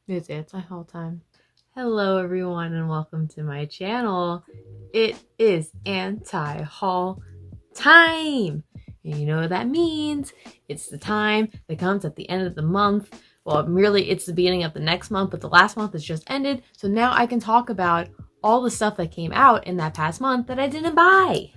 It's anti-haul time. Hello everyone and welcome to my channel. It is anti-haul time. And you know what that means? It's the time that comes at the end of the month. Well, really it's the beginning of the next month, but the last month has just ended. So now I can talk about all the stuff that came out in that past month that I didn't buy.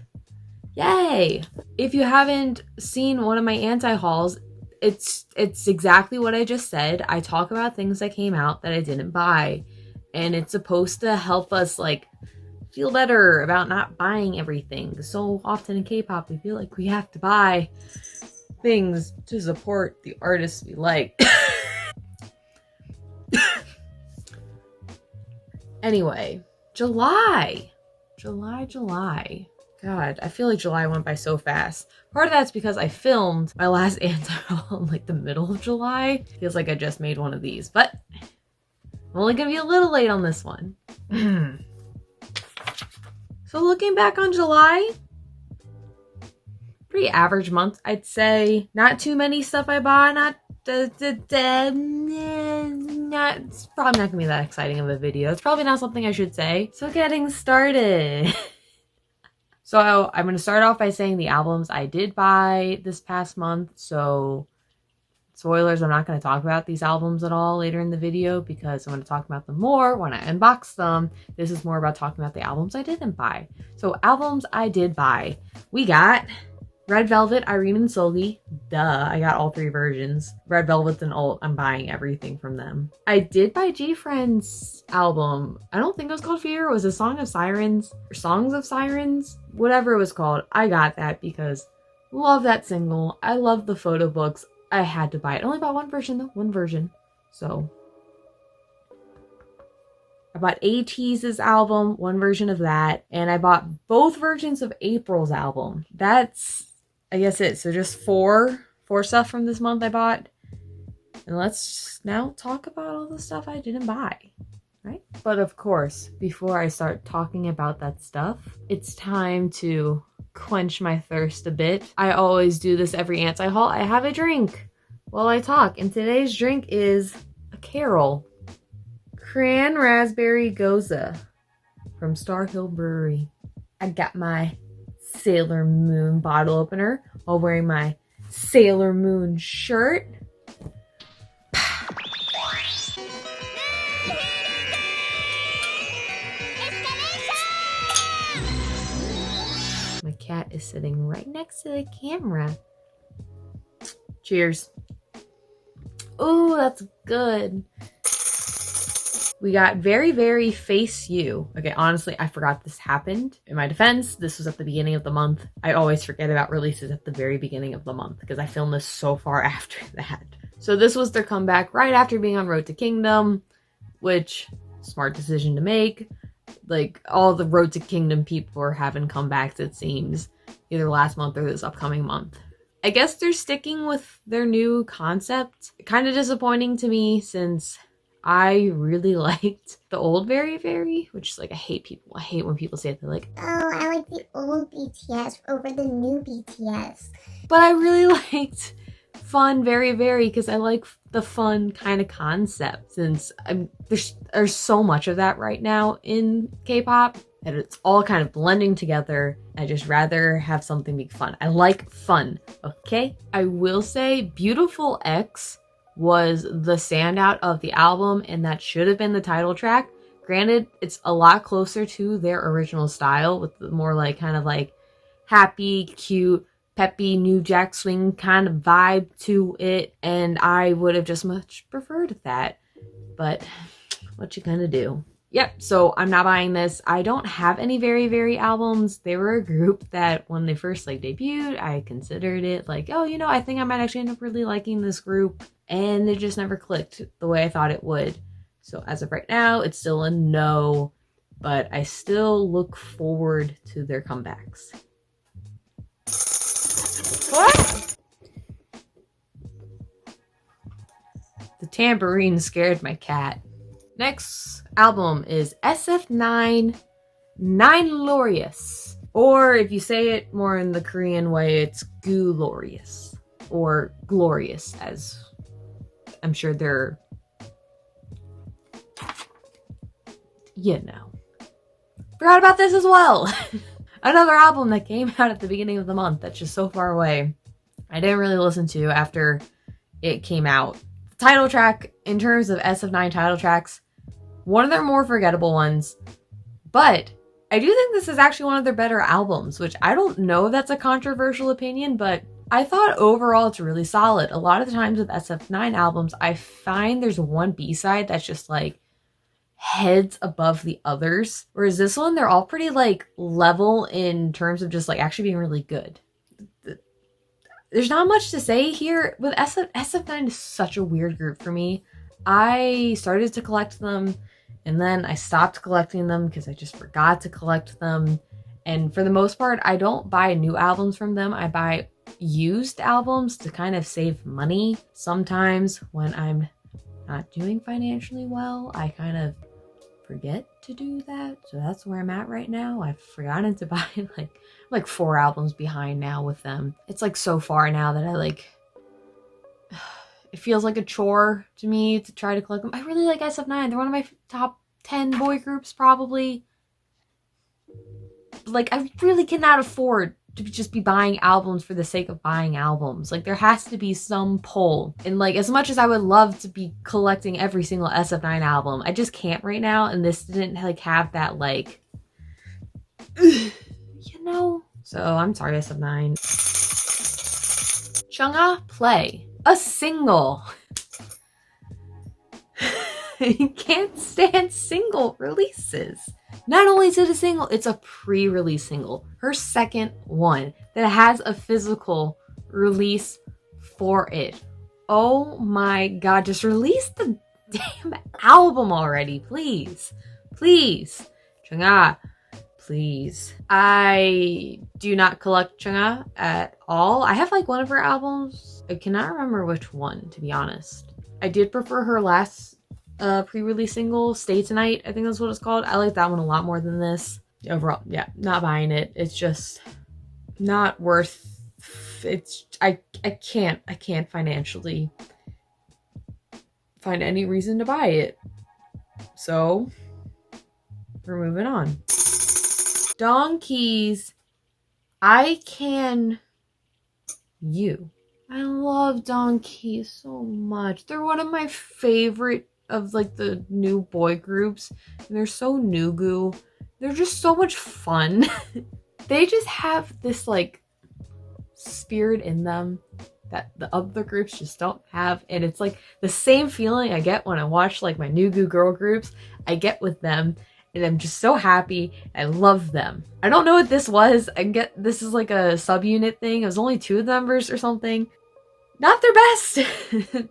Yay! If you haven't seen one of my anti-hauls, it's exactly what I just said. I talk about things that came out that I didn't buy, and it's supposed to help us like feel better about not buying everything. So often in K-pop we feel like we have to buy things to support the artists we like. Anyway, July. God, I feel like July went by so fast. Part of that's because I filmed my last anti-haul in like the middle of July. Feels like I just made one of these, but I'm only gonna be a little late on this one. So looking back on July, pretty average month, I'd say. Not too many stuff I bought, it's probably not gonna be that exciting of a video. It's probably not something I should say. So getting started. So I'm going to start off by saying the albums I did buy this past month. So spoilers, I'm not going to talk about these albums at all later in the video because I'm going to talk about them more when I unbox them. This is more about talking about the albums I didn't buy. So albums I did buy. We got Red Velvet, Irene and Solgi. Duh, I got all three versions. Red Velvet's an alt. I'm buying everything from them. I did buy G-Friend's album. I don't think it was called Fear. It was a Song of Sirens or Songs of Sirens. Whatever it was called. I got that because love that single. I love the photo books. I had to buy it. I only bought one version though. One version. So I bought ATEEZ's album, one version of that. And I bought both versions of April's album. That's I guess it. So just four stuff from this month I bought. And let's now talk about all the stuff I didn't buy, right? But of course, before I start talking about that stuff, it's time to quench my thirst a bit. I always do this every anti-haul. I have a drink while I talk. And today's drink is a Carol. Cran Raspberry Goza from Star Hill Brewery. I got my Sailor Moon bottle opener while wearing my Sailor Moon shirt. My cat is sitting right next to the camera. Cheers. Oh, that's good. We got Very Very Face You. Okay, honestly, I forgot this happened. In my defense, this was at the beginning of the month. I always forget about releases at the very beginning of the month because I filmed this so far after that. So this was their comeback right after being on Road to Kingdom, which, smart decision to make. Like, all the Road to Kingdom people are having comebacks, it seems, either last month or this upcoming month. I guess they're sticking with their new concept. Kind of disappointing to me since I really liked the old Very Very, which is like, I hate when people say it. They're like, oh, I like the old BTS over the new BTS. But I really liked Fun Very Very because I like the fun kind of concept since there's so much of that right now in K-pop and it's all kind of blending together. I just rather have something be fun. I like fun, okay? I will say Beautiful X was the standout of the album, and that should have been the title track. Granted, it's a lot closer to their original style with the more like kind of like happy, cute, peppy, New Jack Swing kind of vibe to it, and I would have just much preferred that. But what you gonna do? Yep, so I'm not buying this. I don't have any Very Very albums. They were a group that when they first like debuted, I considered it like, oh, you know, I think I might actually end up really liking this group. And it just never clicked the way I thought it would. So as of right now, it's still a no, but I still look forward to their comebacks. What? The tambourine scared my cat. Next album is SF9 Laureus. Or if you say it more in the Korean way, it's Laureus. Or Glorious, as I'm sure their you know. Forgot about this as well. Another album that came out at the beginning of the month that's just so far away. I didn't really listen to after it came out. The title track, in terms of SF9 title tracks, one of their more forgettable ones, but I do think this is actually one of their better albums, which I don't know if that's a controversial opinion, but I thought overall it's really solid. A lot of the times with SF9 albums, I find there's one B-side that's just like heads above the others, whereas this one, they're all pretty like level in terms of just like actually being really good. There's not much to say here. With SF9 is such a weird group for me. I started to collect them and then I stopped collecting them because I just forgot to collect them. And for the most part, I don't buy new albums from them. I buy used albums to kind of save money. Sometimes when I'm not doing financially well, I kind of forget to do that. So that's where I'm at right now. I've forgotten to buy like 4 albums behind now with them. It's like so far now that I like, it feels like a chore to me to try to collect them. I really like SF9. They're one of my top 10 boy groups probably. Like I really cannot afford to just be buying albums for the sake of buying albums. Like there has to be some pull. And like as much as I would love to be collecting every single SF9 album, I just can't right now. And this didn't like have that like, you know. So I'm sorry, SF9. Chana Play, a single. You can't stand single releases. Not only is it a single, it's a pre-release single. Her second one that has a physical release for it. Oh my god, just release the damn album already, please. Please. Chana, please. I do not collect Chana at all. I have like one of her albums. I cannot remember which one, to be honest. I did prefer her last pre-release single, Stay Tonight, I think that's what it's called. I like that one a lot more than this. Overall, yeah, not buying it. It's just not worth it's I can't financially find any reason to buy it. So we're moving on. Donkeys, I Can You. I love Donkeys so much. They're one of my favorite of like the new boy groups. And they're so new-goo. They're just so much fun. They just have this like spirit in them that the other groups just don't have. And it's like the same feeling I get when I watch like my new-goo girl groups. I get with them. And I'm just so happy. I love them. I don't know what this was. This is like a subunit thing. It was only 2 members or something. Not their best.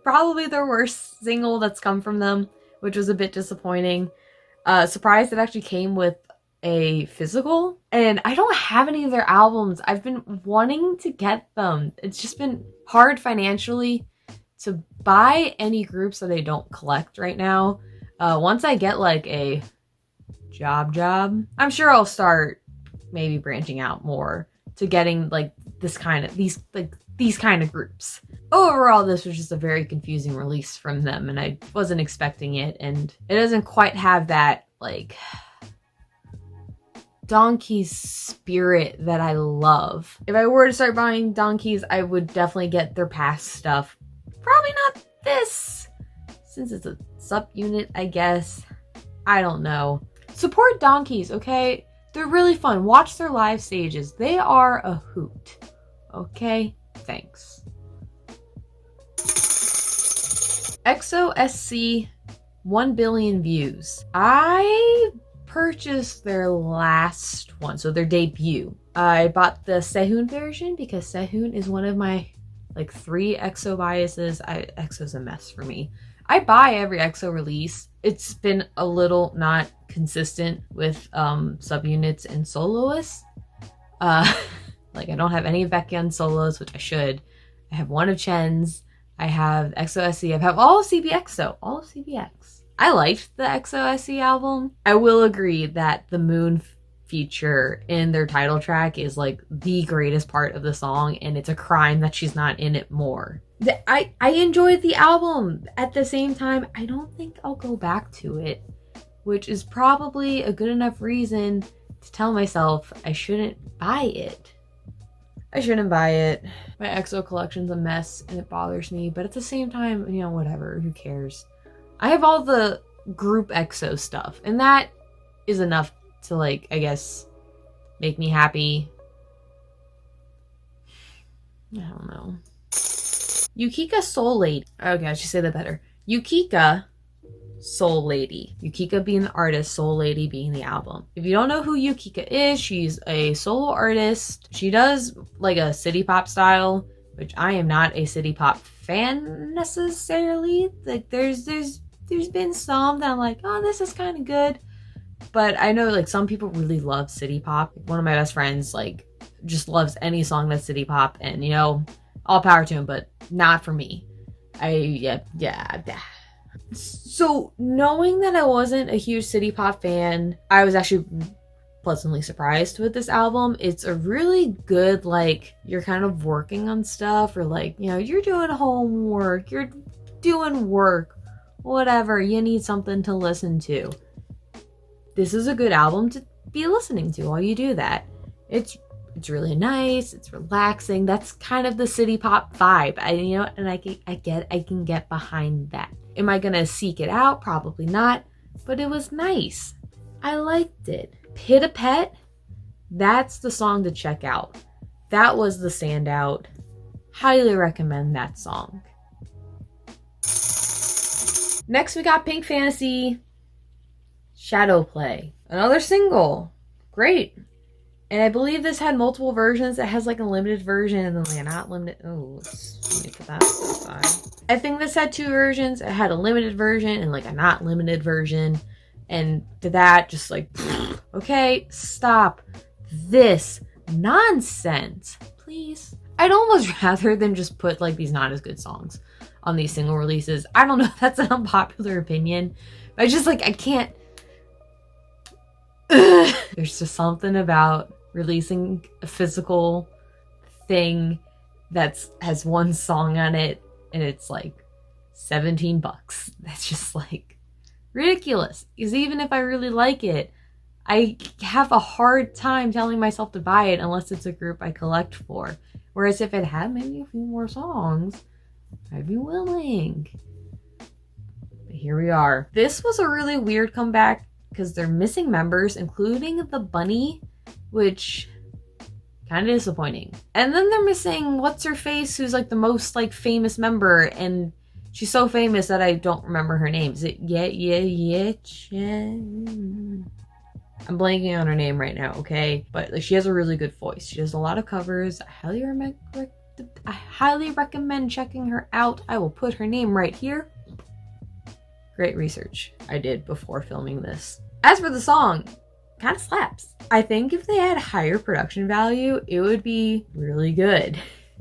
Probably their worst single that's come from them, which was a bit disappointing. Surprised it actually came with a physical. And I don't have any of their albums. I've been wanting to get them. It's just been hard financially to buy any groups that I don't collect right now. Once I get like a job, I'm sure I'll start maybe branching out more to getting like these kind of groups. Overall, this was just a very confusing release from them, and I wasn't expecting it, and it doesn't quite have that like Donkeys spirit that I love. If I were to start buying Donkeys, I would definitely get their past stuff. Probably not this, since it's a subunit, I guess. I don't know. Support Donkeys, okay? They're really fun. Watch their live stages. They are a hoot. Okay? Thanks. EXO-SC 1 billion views. I purchased their last one, so their debut. I bought the Sewoon version because Sewoon is one of my like 3 EXO biases. EXO's a mess for me. I buy every EXO release. It's been a little not consistent with subunits and soloists. Like I don't have any of Baekhyun solos, which I should. I have one of Chen's. I have EXO-SC. I have all of CBXO. All of CBX. I liked the EXO-SC album. I will agree that the Moon feature in their title track is like the greatest part of the song, and it's a crime that she's not in it more. I enjoyed the album. At the same time, I don't think I'll go back to it which is probably a good enough reason to tell myself I shouldn't buy it. I shouldn't buy it. My EXO collection's a mess and it bothers me, but at the same time, you know, whatever, who cares? I have all the group EXO stuff, and that is enough to, like, I guess, make me happy. I don't know. Yukika Soul Lady. Okay, I should say that better. Yukika Soul Lady. Yukika being the artist, Soul Lady being the album. If you don't know who Yukika is, she's a solo artist. She does like a city pop style, which I am not a city pop fan necessarily. Like there's been some that I'm like, oh, this is kind of good. But I know like some people really love city pop. One of my best friends like just loves any song that's city pop, and you know, all power to him, but not for me. Yeah. So knowing that I wasn't a huge city pop fan, I was actually pleasantly surprised with this album. It's a really good, like, you're kind of working on stuff, or like, you know, you're doing homework, you're doing work, whatever, you need something to listen to. This is a good album to be listening to while you do that. It's really nice, it's relaxing. That's kind of the city pop vibe. I can get behind that. Am I gonna seek it out? Probably not, but it was nice. I liked it. Pit a Pet, that's the song to check out. That was the standout. Highly recommend that song. Next we got Pink Fantasy, Shadow Play. Another single. Great. And I believe this had multiple versions. It has like a limited version and then like a not limited. Oh, let me put that aside. I think this had 2 versions. It had a limited version and like a not limited version. And to that, just like, okay, stop this nonsense, please. I'd almost rather than just put like these not as good songs on these single releases. I don't know if that's an unpopular opinion, but I just like, I can't. There's just something about releasing a physical thing that has one song on it and it's like $17. That's just like ridiculous. Because even if I really like it, I have a hard time telling myself to buy it unless it's a group I collect for. Whereas if it had maybe a few more songs, I'd be willing. But here we are. This was a really weird comeback because they're missing members, including the bunny, which kind of disappointing. And then they're missing what's her face, who's like the most like famous member, and she's so famous that I don't remember her name. Is it I'm blanking on her name right now, okay? But like, she has a really good voice. She does a lot of covers. I highly recommend checking her out. I will put her name right here. Great research I did before filming this. As for the song, kind of slaps. I think if they had higher production value, it would be really good.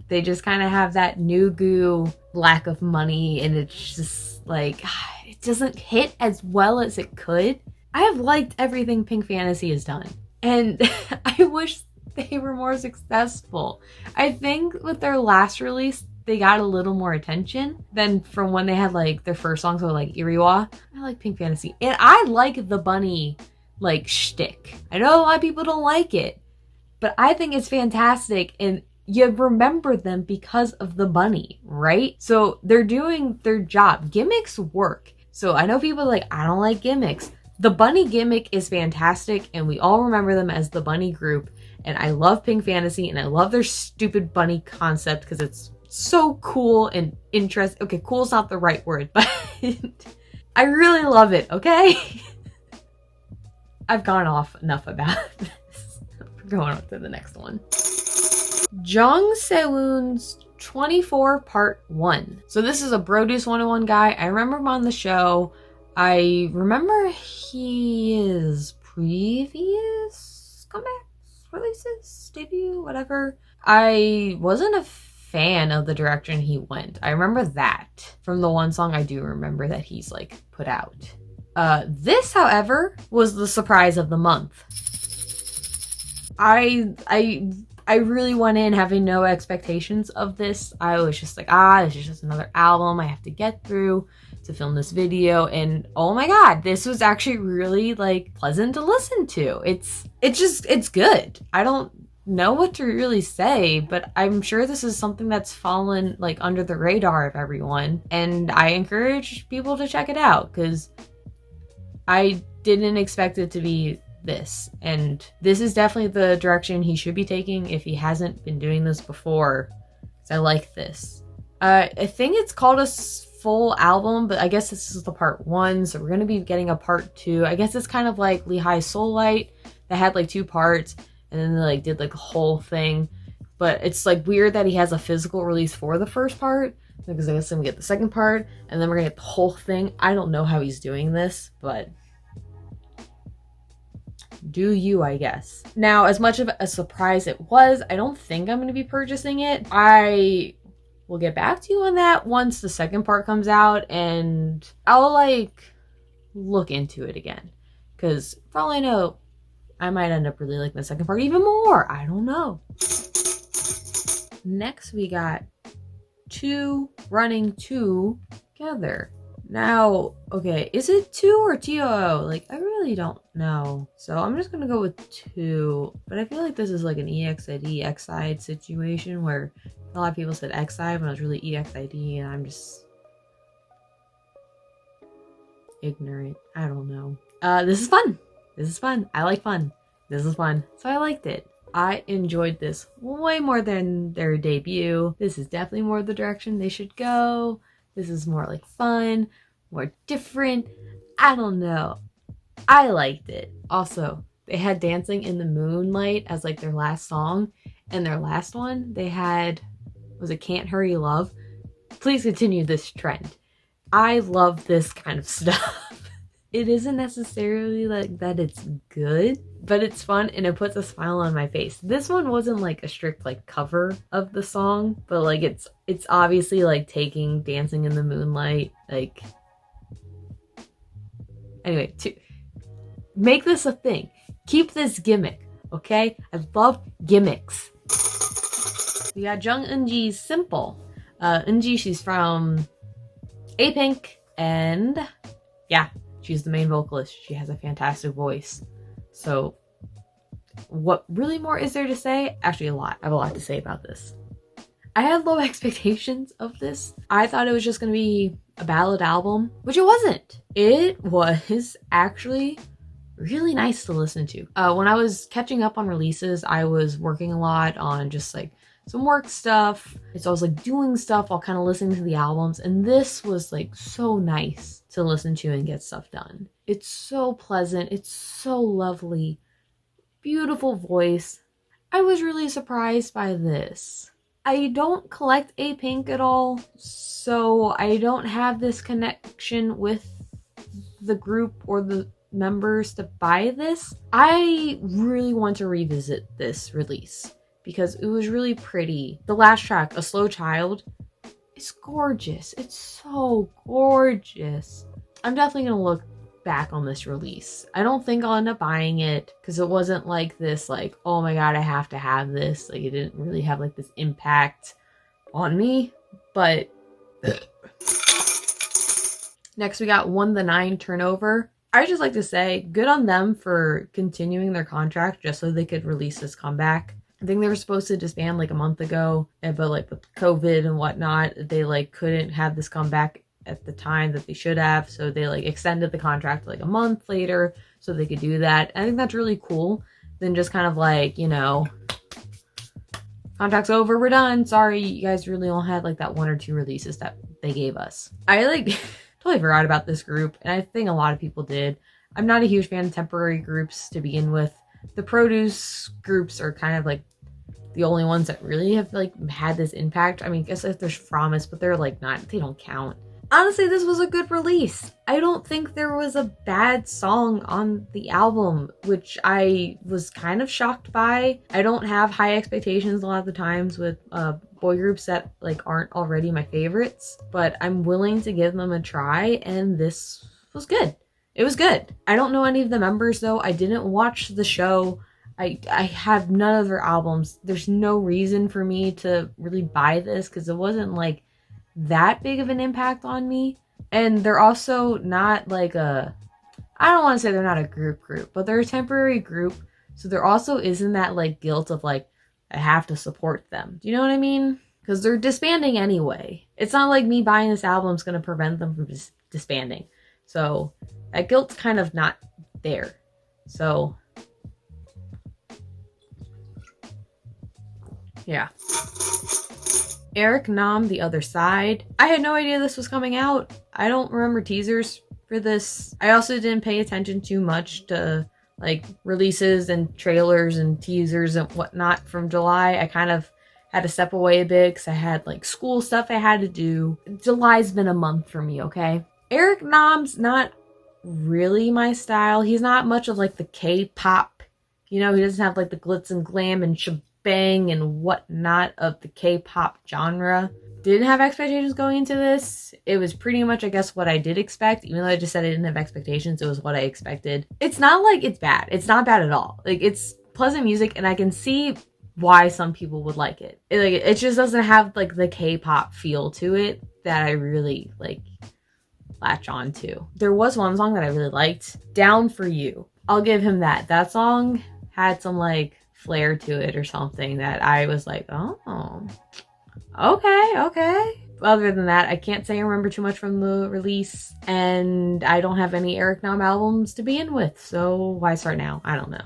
They just kind of have that new goo lack of money, and it's just like, it doesn't hit as well as it could. I have liked everything Pink Fantasy has done, and I wish they were more successful. I think with their last release, they got a little more attention than from when they had like their first songs were like Iriwa. I like Pink Fantasy, and I like the bunny like shtick. I know a lot of people don't like it, but I think it's fantastic, and you remember them because of the bunny, right? So they're doing their job. Gimmicks work. So I know people are like, I don't like gimmicks. The bunny gimmick is fantastic, and we all remember them as the bunny group. And I love Pink Fantasy, and I love their stupid bunny concept because it's so cool and interesting. Okay, cool is not the right word, but I really love it, okay? I've gone off enough about this. We're going on to the next one. Zhang Sewoon's 24 Part 1. So this is a Produce 101 guy. I remember him on the show. I remember his previous comebacks, releases, debut, whatever. I wasn't a fan of the direction he went. I remember that. From the one song I do remember that he's like put out. This, however, was the surprise of the month. I I really went in having no expectations of this. I was just like, this is just another album I have to get through to film this video. And oh my god, this was actually really like pleasant to listen to. It's good. I don't know what to really say, but I'm sure this is something that's fallen like under the radar of everyone. And I encourage people to check it out because I didn't expect it to be this, and this is definitely the direction he should be taking if he hasn't been doing this before, because I like this. I think it's called a full album, but I guess this is the part 1, so we're going to be getting a part 2. I guess it's kind of like Lehigh Soul Light that had like 2 parts, and then they like did like a whole thing, but it's like weird that he has a physical release for the first part, because I guess then we get the second part, and then we're going to get the whole thing. I don't know how he's doing this, but do you, I guess. Now, as much of a surprise it was, I don't think I'm going to be purchasing it. I will get back to you on that once the second part comes out, and I'll like look into it again, because for all I know, I might end up really liking the second part even more. I don't know. Next, we got 2 running together. Now, okay, is it 2 or TOO? Like, I really don't know. So I'm just gonna go with 2, but I feel like this is like an EXID, X-side situation where a lot of people said X-side when it was really EXID, and I'm just ignorant. I don't know. This is fun. This is fun. I like fun. This is fun. So I liked it. I enjoyed this way more than their debut. This is definitely more the direction they should go. This is more like fun, more different. I don't know. I liked it. Also, they had Dancing in the Moonlight as like their last song. And their last one, they had, was it Can't Hurry Love? Please continue this trend. I love this kind of stuff. It isn't necessarily like that it's good, but it's fun and it puts a smile on my face. This one wasn't like a strict like cover of the song, but like it's obviously like taking Dancing in the Moonlight, like, anyway, to make this a thing, keep this gimmick, okay? I love gimmicks. We got Jungs Simple. Eunji, she's from A-Pink, and yeah, she's the main vocalist. She has a fantastic voice. So what really more is there to say? Actually, a lot. I have a lot to say about this. I had low expectations of this. I thought it was just going to be a ballad album, which it wasn't. It was actually really nice to listen to. When I was catching up on releases, I was working a lot on just like some work stuff. So I was like doing stuff while kind of listening to the albums, and this was like so nice to listen to and get stuff done. It's so pleasant. It's so lovely. Beautiful voice. I was really surprised by this. I don't collect A-Pink at all, so I don't have this connection with the group or the members to buy this. I really want to revisit this release because it was really pretty. The last track, A Slow Child, is gorgeous. It's so gorgeous. I'm definitely gonna look back on this release. I don't think I'll end up buying it because it wasn't like this, like, oh my god, I have to have this. Like, it didn't really have like this impact on me. But next we got 1the9 Turnover. I just like to say good on them for continuing their contract just so they could release this comeback. I think they were supposed to disband like a month ago, but like with COVID and whatnot, they like couldn't have this comeback at the time that they should have, so they like extended the contract like a month later so they could do that. I think that's really cool than just kind of like, you know, contract's over, we're done, sorry, you guys really only had like that 1 or 2 releases that they gave us. I like totally forgot about this group, and I think a lot of people did. I'm not a huge fan of temporary groups to begin with. The produce groups are kind of like the only ones that really have like had this impact. I mean, I guess if there's Promise, but they're like not, they don't count. Honestly, this was a good release. I don't think there was a bad song on the album, which I was kind of shocked by. I don't have high expectations a lot of the times with boy groups that like aren't already my favorites, but I'm willing to give them a try, and this was good. It was good. I don't know any of the members though. I didn't watch the show. I have none of their albums. There's no reason for me to really buy this because it wasn't like that big of an impact on me. And they're also not like I don't want to say they're not a group, but they're a temporary group. So there also isn't that like guilt of like, I have to support them. Do you know what I mean? Because they're disbanding anyway. It's not like me buying this album is going to prevent them from disbanding. So that guilt's kind of not there. So yeah. Eric Nam, The Other Side. I had no idea this was coming out. I don't remember teasers for this. I also didn't pay attention too much to like releases and trailers and teasers and whatnot from July. I kind of had to step away a bit because I had like school stuff I had to do. July's been a month for me, okay? Eric Nam's not really my style. He's not much of like the K-pop. You know, he doesn't have like the glitz and glam and shebang and whatnot of the K-pop genre. Didn't have expectations going into this. It was pretty much, I guess, what I did expect. Even though I just said I didn't have expectations, it was what I expected. It's not like it's bad. It's not bad at all. Like, it's pleasant music, and I can see why some people would like it. It just doesn't have, like, the K-pop feel to it that I really, like, latch on to. There was one song that I really liked. Down For You. I'll give him that. That song had some, like, flair to it or something that I was like, oh... Okay. Other than that, I can't say I remember too much from the release, and I don't have any Eric Nam albums to begin with, so why start now? I don't know.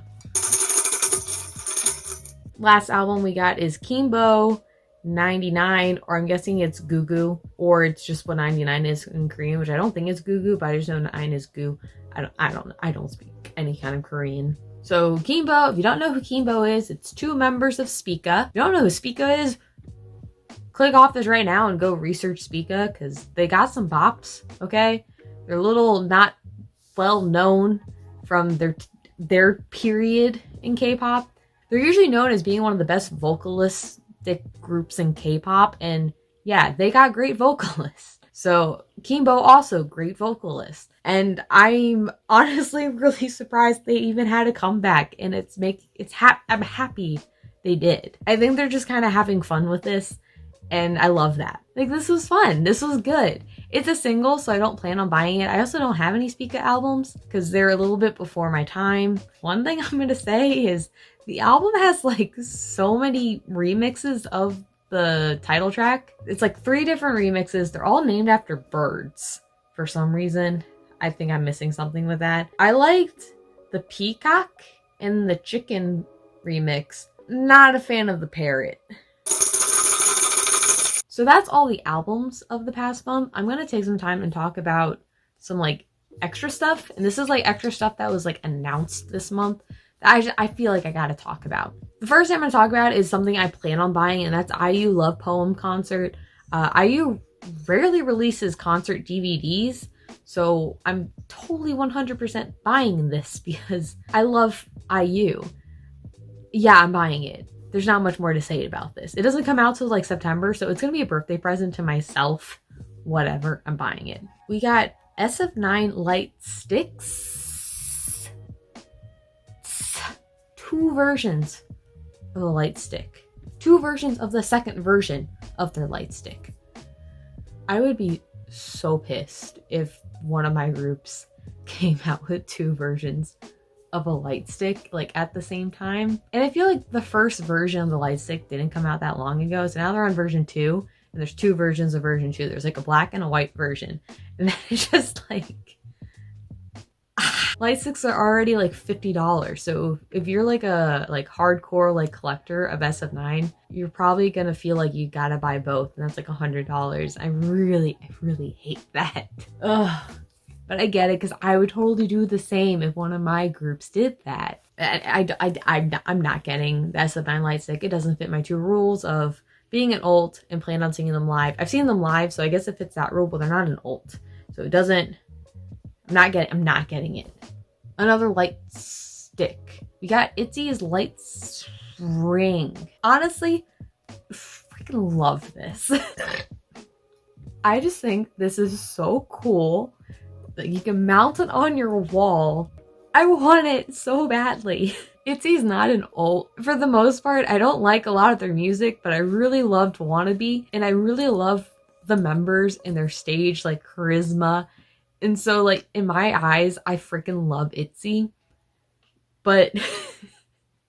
Last album we got is Kimbo 99, or I'm guessing it's Gugu, or it's just what 99 is in Korean, which I don't think is Gugu, but I just know 9 is Gu. I don't speak any kind of Korean. So Kimbo, if you don't know who Kimbo is, it's 2 members of Spica. If you don't know who Spica is, click off this right now and go research Spica, because they got some bops, okay? They're a little not well known from their period in K-pop. They're usually known as being one of the best vocalistic groups in K-pop, and yeah, they got great vocalists. So Kimbo also great vocalist. And I'm honestly really surprised they even had a comeback, and I'm happy they did. I think they're just kind of having fun with this. And I love that. Like, this was fun. This was good. It's a single, so I don't plan on buying it. I also don't have any Spica albums because they're a little bit before my time. One thing I'm going to say is the album has like so many remixes of the title track. It's like 3 different remixes. They're all named after birds for some reason. I think I'm missing something with that. I liked the peacock and the chicken remix. Not a fan of the parrot. So that's all the albums of the past month. I'm going to take some time and talk about some like extra stuff. And this is like extra stuff that was like announced this month that I feel like I got to talk about. The first thing I'm going to talk about is something I plan on buying, and that's IU Love Poem Concert. IU rarely releases concert DVDs, so I'm totally 100% buying this because I love IU. Yeah, I'm buying it. There's not much more to say about this. It doesn't come out till like September, so it's going to be a birthday present to myself. Whatever, I'm buying it. We got SF9 Light Sticks. 2 versions of a light stick. 2 versions of the second version of their light stick. I would be so pissed if one of my groups came out with 2 versions of a light stick like at the same time. And I feel like the first version of the light stick didn't come out that long ago, so now they're on version 2, and there's 2 versions of version 2. There's like a black and a white version, and then it's just like light sticks are already like $50, so if you're like a hardcore like collector of SF9, you're probably gonna feel like you gotta buy both, and that's like $100. I really hate that. Ugh. But I get it, because I would totally do the same if one of my groups did that. I'm not getting the SF9 Light Stick. It doesn't fit my 2 rules of being an alt and plan on singing them live. I've seen them live, so I guess it fits that rule, but they're not an alt. So it doesn't... I'm not getting it. Another light stick. We got Itzy's Light String. Honestly, freaking love this. I just think this is so cool. Like, you can mount it on your wall. I want it so badly. ITZY's not an alt. For the most part, I don't like a lot of their music, but I really loved Wannabe, and I really love the members and their stage, like, charisma. And so, like, in my eyes, I freaking love ITZY. But,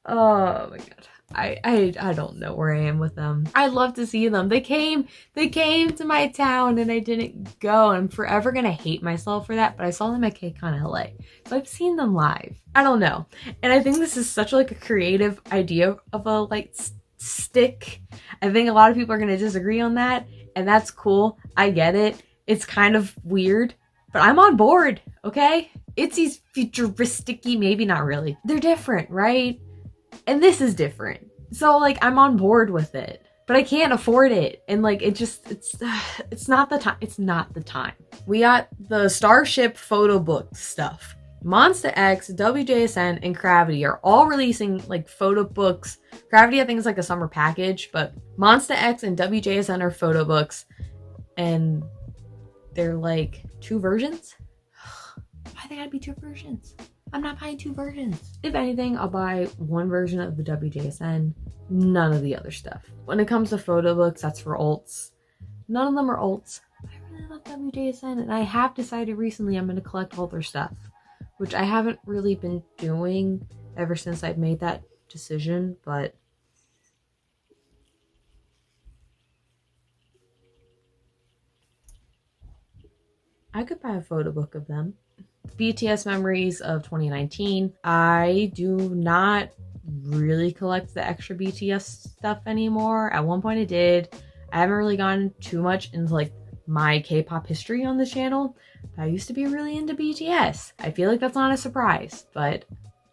oh my god. I don't know where I am with them. I'd love to see them. They came to my town and I didn't go. I'm forever gonna hate myself for that, but I saw them at KCON LA. So I've seen them live. I don't know. And I think this is such like a creative idea of a light stick. I think a lot of people are gonna disagree on that, and that's cool. I get it. It's kind of weird, but I'm on board, okay? ITZY's futuristic-y, maybe not really. They're different, right? And this is different. So like I'm on board with it, but I can't afford it. And like it's not the time. It's not the time. We got the Starship photo book stuff. Monsta X, WJSN, and Gravity are all releasing like photo books. Gravity I think is like a summer package, but Monsta X and WJSN are photo books, and they're like 2 versions. Why they gotta be 2 versions? I'm not buying 2 versions. If anything, I'll buy 1 version of the WJSN, none of the other stuff. When it comes to photo books, that's for alts. None of them are alts. I really love WJSN, and I have decided recently I'm going to collect all their stuff, which I haven't really been doing ever since I've made that decision, but I could buy a photo book of them. BTS memories of 2019. I do not really collect the extra BTS stuff anymore. At one point I did. I haven't really gone too much into like my K-pop history on the channel, but I used to be really into BTS. I feel like that's not a surprise, but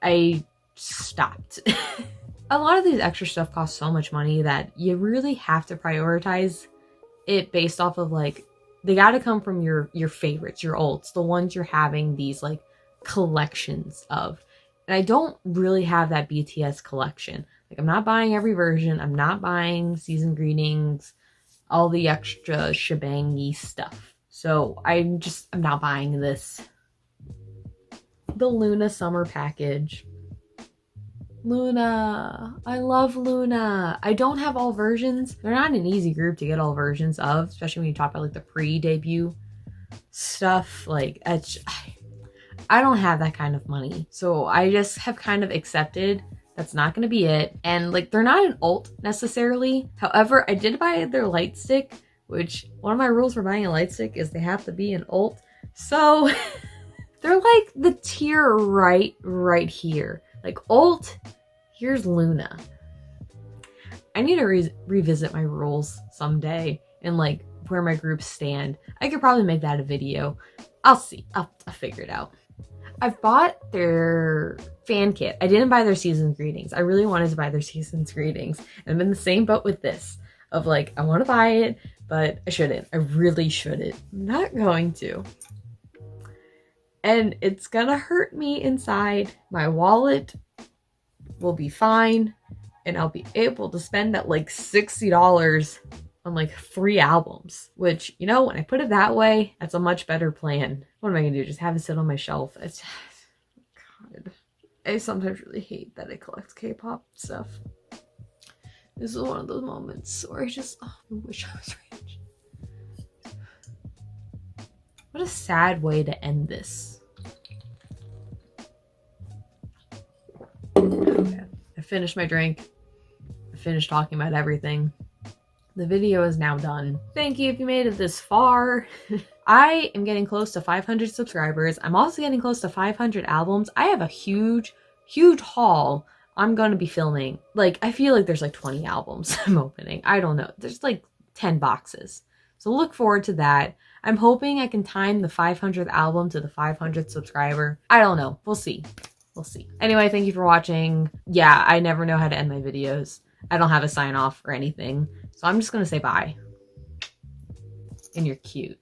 I stopped. A lot of these extra stuff costs so much money that you really have to prioritize it based off of like, they got to come from your favorites, your ults, the ones you're having these like collections of. And I don't really have that BTS collection. Like I'm not buying every version. I'm not buying season greetings, all the extra shebangy stuff. So I'm not buying this. The Luna summer package. Luna. I love Luna. I don't have all versions. They're not an easy group to get all versions of, especially when you talk about like the pre-debut stuff. Like I don't have that kind of money. So I just have kind of accepted that's not going to be it. And like they're not an alt necessarily. However, I did buy their light stick, which one of my rules for buying a light stick is they have to be an alt. So they're like the tier right here. Like alt, here's Luna. I need to revisit my rules someday and like where my groups stand. I could probably make that a video. I'll see. I'll figure it out. I've bought their fan kit. I didn't buy their season's greetings. I really wanted to buy their season's greetings. And I'm in the same boat with this of like, I want to buy it, but I shouldn't. I really shouldn't. I'm not going to. And it's gonna hurt me inside. My wallet will be fine, and I'll be able to spend that like $60 on like 3 albums, which, you know, when I put it that way, that's a much better plan. What am I gonna do? Just have it sit on my shelf? It's God. I sometimes really hate that I collect K-pop stuff. This is one of those moments where I wish I was rich. What a sad way to end this. Okay. I finished my drink. I finished talking about everything. The video is now done. Thank you if you made it this far. I am getting close to 500 subscribers. I'm also getting close to 500 albums. I have a huge haul I'm going to be filming. Like, I feel like there's like 20 albums I'm opening. I don't know. There's like 10 boxes. So look forward to that. I'm hoping I can time the 500th album to the 500th subscriber. I don't know. We'll see. We'll see. Anyway, thank you for watching. Yeah, I never know how to end my videos. I don't have a sign off or anything. So I'm just going to say bye. And you're cute.